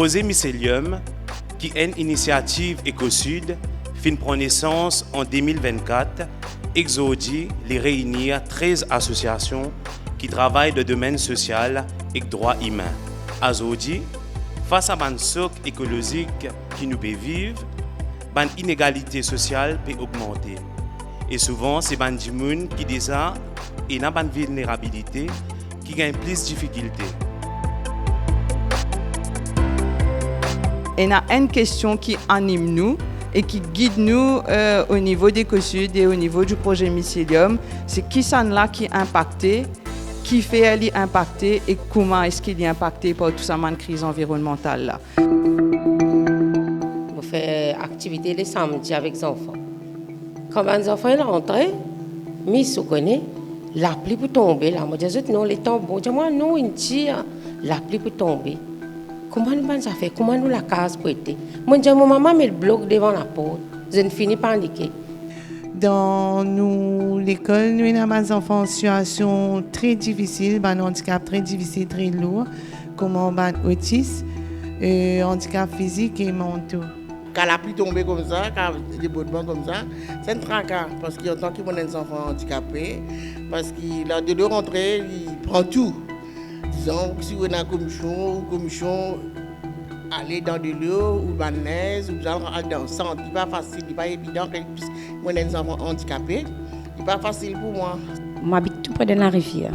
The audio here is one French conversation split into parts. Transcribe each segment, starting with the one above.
Projet Mycelium, qui est une initiative Éco-Sud, fin prend naissance en 2024, exaudi les réunir 13 associations qui travaillent dans le domaine social et droits humains. Azodi, face à un choc écologique qui nous peut vivre, l'inégalité sociale peut augmenter. Et souvent, c'est les gens qui déjà ont une vulnérabilité qui gagnent plus de difficultés. Il y a une question qui anime nous et qui guide nous au niveau d'Éco-Sud et au niveau du projet Mycelium. C'est qui ça là qui est impacté, qui fait elle est impacté et comment est-ce qu'il est impacté par tout ça, la crise environnementale là. On fait activité les samedis avec les enfants. Quand les enfants sont rentrés, ils se connaissent, la pluie peut tomber. Là, moi, je dis non, les temps bon. Je dis moi non, il tire, la pluie peut tomber. Comment nous ça fait? Comment nous la case prêter? Moi, je dis mon maman met le bloc devant la porte. Je ne finis pas paniquer. Dans l'école, nous avons des enfants en situation très difficile, un handicap très difficile, très lourd, comme un autisme, handicap physique et mental. Quand la pluie tombe comme ça, quand les débordements comme ça, c'est un tracas. Parce qu'il y a tant qu'il y a des enfants handicapés, parce qu'il a de deux rentrées, il prend tout. Disons, si vous êtes en commission, aller dans de l'eau, ou dans la neige, ou dans le centre, ce n'est pas facile, ce n'est pas évident, puisque moi, j'ai des enfants handicapés, ce n'est pas facile pour moi. Je habite tout près de la rivière.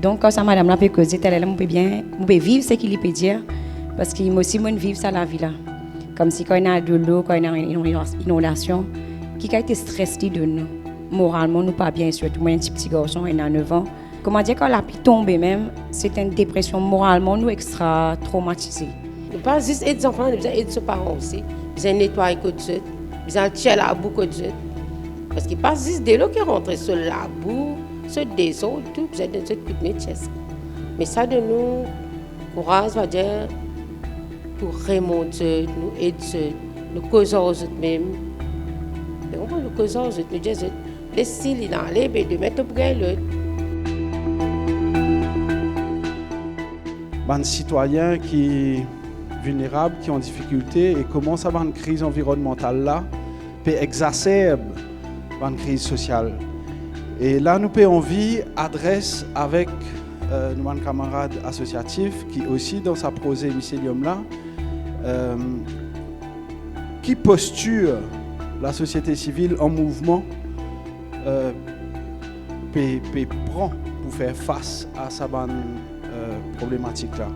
Donc, quand ça, madame la peut causer, je peux vivre ce qu'il peut dire, parce que moi aussi, je vivre ça la vie là. Comme si quand il y a de l'eau, quand il y a une inondation, qui a été stressé de nous. Moralement, nous pas bien, surtout moi, un petit garçon, il a 9 ans. Comment dire, quand la pluie tombe même, c'est une dépression moralement, nous extra traumatisés. Nous ne pas juste aider les enfants, nous aider les parents aussi. Nous avons nettoyé le côté, nous avons tiré la boue côté. Parce qu'il passe juste de l'eau qui rentre sur la boue, sur des eaux, tout, vous êtes dans cette petite métier. Mais ça de nous, courage, va dire, pour remonter, nous aider, nous causer aux autres même. Et on va nous causer aux autres, nous dire, les styles, il enlève et de mettre au bras l'autre. Les citoyens qui sont vulnérables, qui ont des difficultés, et comment ça va une crise environnementale là peut exacerber une crise sociale. Et là, nous avons envie adresse avec nos camarades associatifs qui aussi dans sa projet Mycelium là, qui posture la société civile en mouvement prend pour faire face à sa problématique là.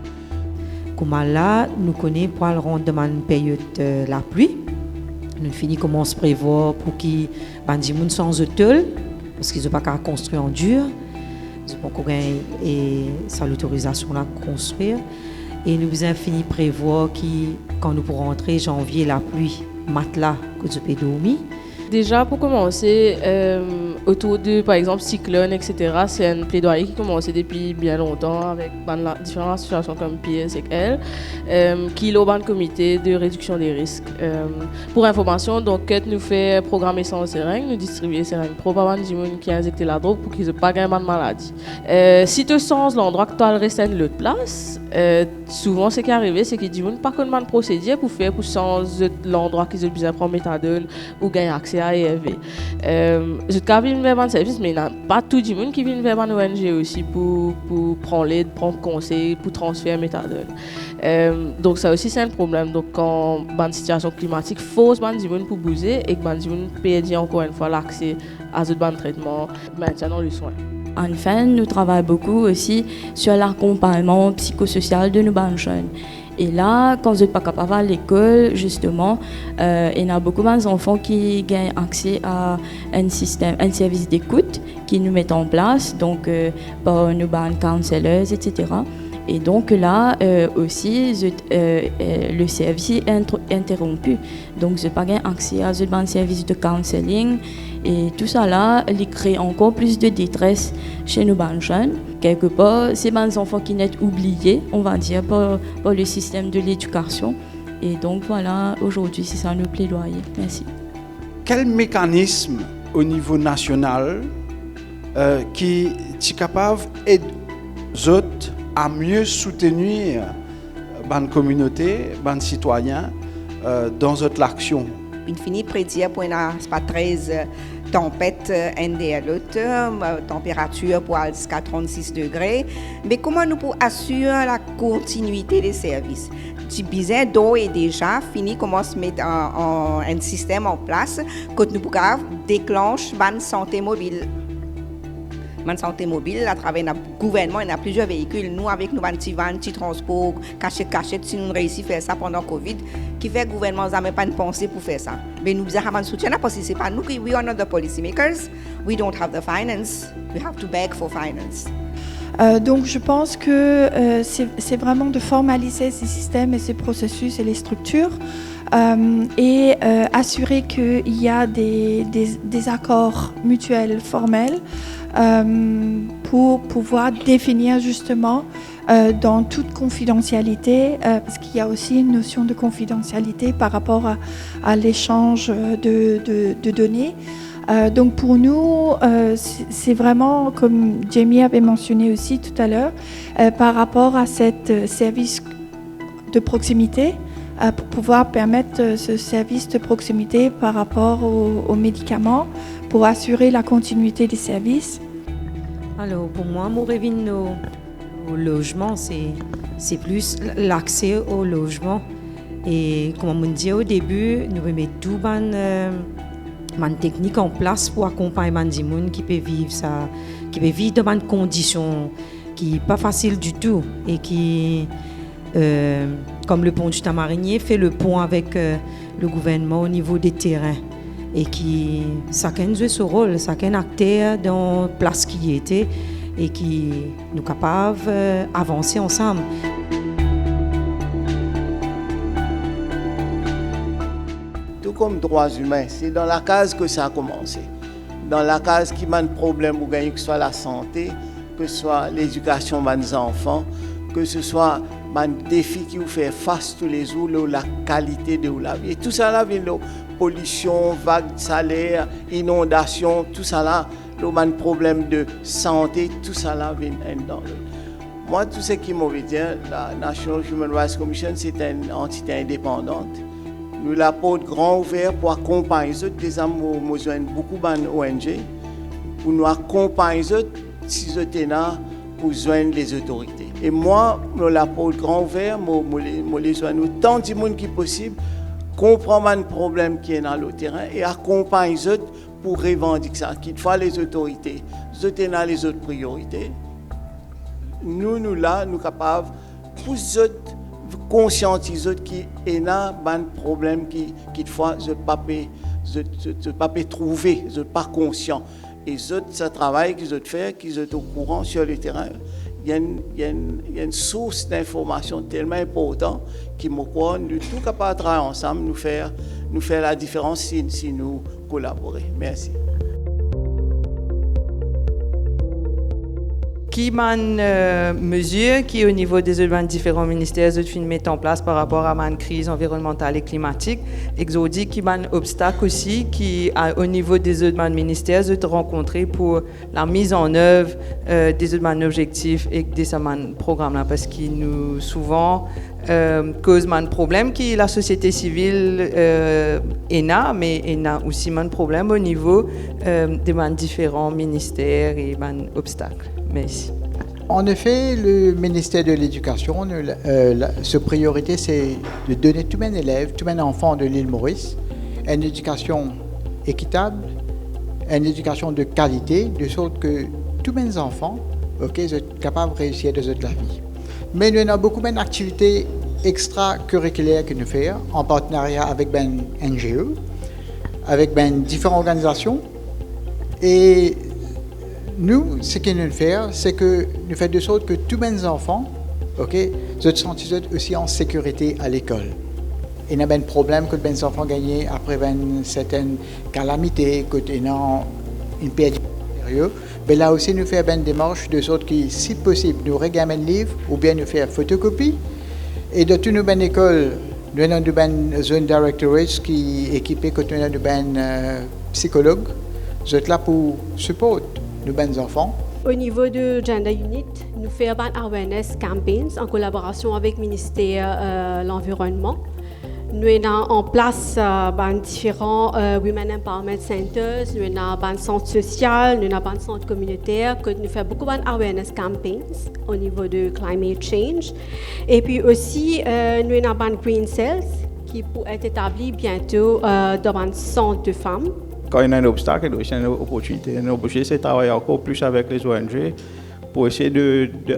Comme là, nous connaissons pour le rendre une période la pluie. Nous finissons comment se prévoir pour qu'ils ne sans hôtel parce qu'ils n'ont pas qu'à construire en dur. Ils n'ont pas qu'à l'autorisation de construire. Et nous avons fini prévoir que quand nous pourrons rentrer janvier, la pluie matelas que tu peux dormir. Déjà, pour commencer, autour de, par exemple, cyclone, etc., c'est un plaidoyer qui commence depuis bien longtemps avec différentes associations comme PSL, qui est le comité de réduction des risques. Pour information, donc, nous fait programmer sans seringue, nous distribuer seringue probablement des gens qui ont injecté la drogue pour qu'ils n'aient pas de maladie. Si tu sens l'endroit que tu as resté à l'autre place, souvent, ce qui est arrivé, c'est qu'ils disent pas qu'on a un procédé pour faire pour changer l'endroit qu'ils ont besoin de prendre méthadone ou gagner accès à ARV. Je viens vers un service, mais il n'y a pas tout le monde qui vient vers une ONG aussi pour prendre l'aide, prendre conseil, pour transférer méthadone. Donc ça aussi c'est un problème. Donc quand il y a une situation climatique, il faut que les gens pour bouger et que les gens perdent encore une fois l'accès à ce traitement, maintenant le soin. Enfin, nous travaillons beaucoup aussi sur l'accompagnement psychosocial de nos jeunes. Et là, quand vous n'êtes pas capable à l'école, justement, il y a beaucoup d'enfants qui gagnent accès à un service d'écoute qui nous met en place, donc par nos counselors, etc. Et donc là aussi, le service est interrompu. Donc, je n'ai pas accès à un service de counseling. Et tout ça là, il crée encore plus de détresse chez nos jeunes. Quelque part, c'est des enfants qui sont oubliés, on va dire, par le système de l'éducation. Et donc voilà, aujourd'hui, c'est ça nos plaidoyers. Merci. Quel mécanisme au niveau national qui est capable d'aider les autres à mieux soutenir ban communauté, ban citoyens dans notre l'action. Il finit prédire pour une pas 13 tempêtes NDL, température pour jusqu'à 36 degrés. Mais comment nous pour assurer la continuité des services? Du bizarre d'eau est déjà fini, commence à mettre un système en place que nous pouvons déclencher une santé mobile. Une santé mobile, à travers le gouvernement, il y a plusieurs véhicules. Nous, avec nos petits vans, petits transports, cachette, si nous réussissons à faire ça pendant le Covid, qui fait que le gouvernement n'a même pas une pensée pour faire ça. Mais nous avons un soutien parce que ce n'est pas nous qui we are not the policy makers. We don't have the finance. We have to beg for finance. Donc je pense que c'est vraiment de formaliser ces systèmes et ces processus et les structures et assurer qu'il y a des accords mutuels formels pour pouvoir définir justement dans toute confidentialité, parce qu'il y a aussi une notion de confidentialité par rapport à l'échange de données. Donc pour nous, c'est vraiment, comme Jamie avait mentionné aussi tout à l'heure, par rapport à ce service de proximité, pour pouvoir permettre ce service de proximité par rapport aux médicaments, pour assurer la continuité des services. Alors pour moi, mon rêve au logement, c'est plus l'accès au logement. Et comme on dit au début, nous mettons tout une technique en place pour accompagner les gens qui peuvent vivre ça, qui peuvent vivre dans des conditions qui ne sont pas faciles du tout et qui, comme le pont du Tamarinier, fait le pont avec le gouvernement au niveau des terrains et qui chacun joue ce rôle, chacun acteur dans la place qui y était et qui nous capables d'avancer ensemble. Comme droits humains, c'est dans la case que ça a commencé. Dans la case qui m'a un problème ou gagner, que ce soit la santé, que ce soit l'éducation des enfants, que ce soit un défi qui vous fait face tous les jours, la qualité de la vie. Et tout ça là vient de pollution, vague de salaire, inondation, tout ça là, un problème de santé, tout ça là vient dans le. Moi, tout ce qui m'a dit, la National Human Rights Commission, c'est une entité indépendante. Nous la porte grand ouvert pour accompagner les autres. Des amis, nous besoin beaucoup d'ONG pour nous accompagner les autres si nous sommes pour joindre les autorités. Et moi, nous la porte grand ouvert, nous les joignons autant de monde qui possible, comprendre le problème qui est dans le terrain et accompagner les autres pour revendiquer ça. Qu'il faut les autorités, les autres ont les autres priorités. Nous là, nous sommes capables pour les autres conscientiser qui est un problème qui fois je ne pas trouver, je ne pas conscient. Et ce travail qu'ils ont fait, qu'ils sont au courant sur le terrain, il y a une source d'information tellement importante qui me croit, nous tous capables de travailler ensemble, nous faire la différence si nous collaborons. Merci. Qui une mesure qui au niveau des différents ministères de mettre en place par rapport à une crise environnementale et climatique, exodi qui un obstacle aussi qui au niveau des autres ministères de rencontrer pour la mise en œuvre des autres objectifs et des programmes là parce qu'il nous souvent cause un problème qui la société civile est mais il y a aussi un problème au niveau des différents ministères et un obstacle. Merci. En effet, le ministère de l'Éducation, sa priorité, c'est de donner tous mes élèves, tous mes enfants de l'île Maurice, une éducation équitable, une éducation de qualité, de sorte que tous mes enfants sont capables de réussir dans la vie. Mais nous avons beaucoup d'activités extracurriculaires que nous faisons en partenariat avec NGO, avec différentes organisations. Et nous, ce que nous faisons, c'est que nous faisons de sorte que tous mes enfants se sentent aussi en sécurité à l'école. Il y a un problème que les enfants gagnent après certaines calamités, que ils ont une perte sérieuse. Mais là aussi, nous faisons une démarche de sorte que, si possible, nous regardons un livre ou bien nous faisons photocopie. Et dans toutes nos écoles, nous avons une zone directorate qui est équipée de psychologues. Vous êtes là pour supporter nos enfants au niveau de Gender Unit, nous faisons un awareness campaigns en collaboration avec le ministère de l'Environnement. Nous avons en place différents Women Empowerment Centers, nous avons un centre social, nous avons un centre communautaire, que nous faisons beaucoup d'awareness campaigns au niveau de climate change. Et puis aussi, nous avons un Green Cells qui pourrait être établi bientôt dans un centre de femmes. Quand il y a un obstacle, il y a une opportunité. Une opportunité, c'est de travailler encore plus avec les ONG pour essayer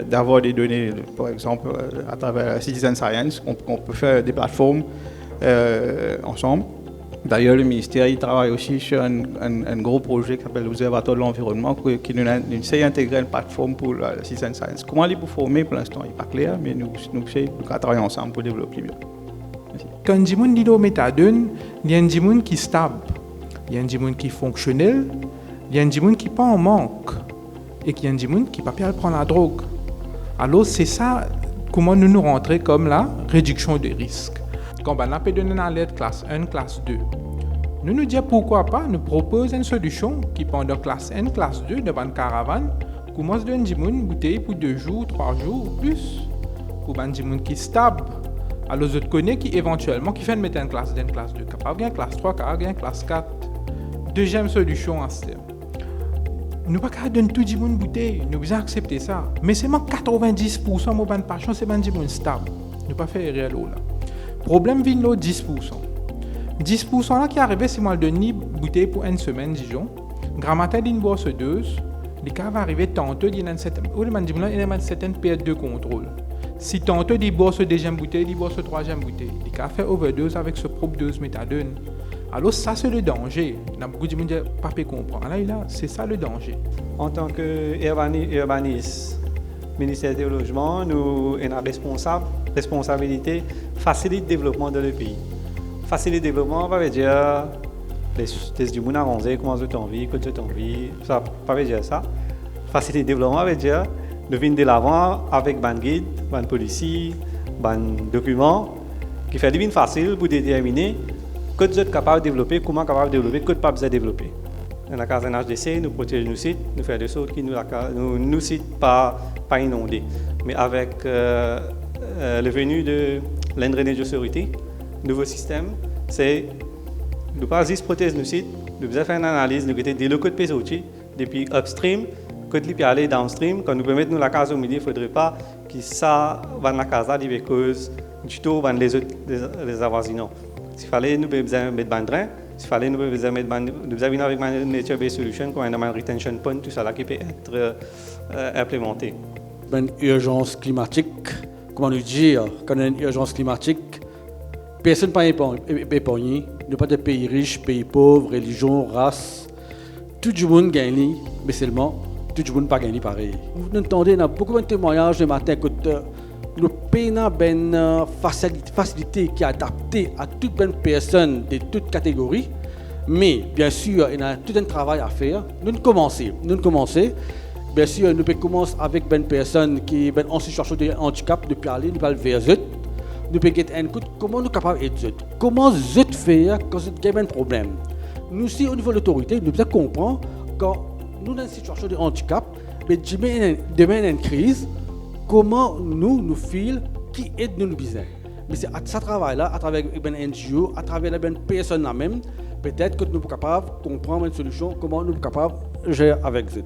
d'avoir des données, par exemple, à travers Citizen Science, qu'on peut faire des plateformes ensemble. D'ailleurs, le ministère il travaille aussi sur un gros projet qui s'appelle l'Observatoire de l'environnement, qui nous essaie d'intégrer une plateforme pour la Citizen Science. Comment aller pour former, pour l'instant, il n'est pas clair, mais nous essayons de travailler ensemble pour développer mieux. Quand on dit que méthadone, il y a des gens qui sont stables, il y a des gens qui sont fonctionnels, il y a des gens qui ne sont pas en manque, et il y a des gens qui ne peuvent pas prendre la drogue. Alors, c'est ça, comment nous rentrons comme la réduction des risques. Quand on a donné une alerte classe 1, classe 2, nous disons pourquoi pas, nous proposons une solution qui pendant classe 1, classe 2, devant une caravane, commence à donner des gens bouteille pour 2 jours, 3 jours ou plus, pour des gens qui sont stables. Alors, je connais qui éventuellement qui fait mettre une classe 1, classe 2, capable une classe 3, capable une classe 4. Deuxième solution en ce terme. Nous ne pouvons pas donner tout le monde une bouteille, nous devons accepter ça. Mais c'est 90% de mon passion, c'est des gens stables. Nous ne pouvons pas faire réel là. Problème vient là 10%. 10% là qui arrive, c'est moi de donner une bouteille pour une semaine, disons. Grammaire d'une bosse 2, les cas vont arriver tantôt, il y a une certaine période de contrôle. Si tantôt il bosse deuxième bouteille, il bosse troisième bouteille, il a fait overdose avec ce propre dose méthadone. Alors ça c'est le danger. Il y a beaucoup de gens qui ne peuvent pas comprendre. Là, c'est ça le danger. En tant qu'urbaniste, ministère du Logement, nous avons responsabilité faciliter le développement de le pays. Faciliter le développement, ça veut dire les du monde avancé, comment tu as envie, que tu as envie, ça ne veut dire ça. Faciliter le développement, ça veut dire de venir de l'avant avec un guide, un policier, un document qui fait deviner facile pour déterminer que vous êtes capable de développer, comment capable de développer, que vous pas développer. Dans la case d'un HDC, nous protégeons nos sites, nous faisons de sorte que nos sites pas inondés. Mais avec le venu de l'Indrénage de sécurité, nouveau système, c'est de ne pas juste protéger nos sites, nous devons faire une analyse, nous avons des locaux de PSOT, depuis upstream, quand il peut aller downstream, quand nous pouvons mettre la case au milieu, il ne faudrait pas que ça va dans la case à cause du tout dans les avoisinants. S'il fallait, nous devons mettre un drain. S'il fallait, nous devons venir avec une nature-based solution, comme un retention pond, tout ça là qui peut être implémenté. Une urgence climatique, comment nous dire, quand il y a une urgence climatique, personne n'est pas épargné. Nous ne sommes pas des pays riches, pays pauvres, religion, race. Tout le monde gagne, mais seulement tout le monde n'a pas gagné pareil. Vous entendez, il y a beaucoup de témoignages le matin que nous payons une facilité qui est adaptée à toute une personne de toute catégorie, mais bien sûr, il y a tout un travail à faire. Nous commençons. Bien sûr, nous pouvons commencer avec une personne qui est en situation de handicap, depuis aller, nous allons vers eux. Nous pouvons dire, comment nous sommes capables d'aider eux? Comment eux faire quand il y a un problème? Nous aussi, au niveau de l'autorité, nous devons comprendre quand nous sommes dans une situation de handicap, mais demain, il y a une crise, comment nous filons qui aide nous besoin. Mais c'est à ce travail-là, à travers une NGO, à travers une personne même, peut-être que nous sommes capables de comprendre une solution, comment nous sommes capables de gérer avec eux.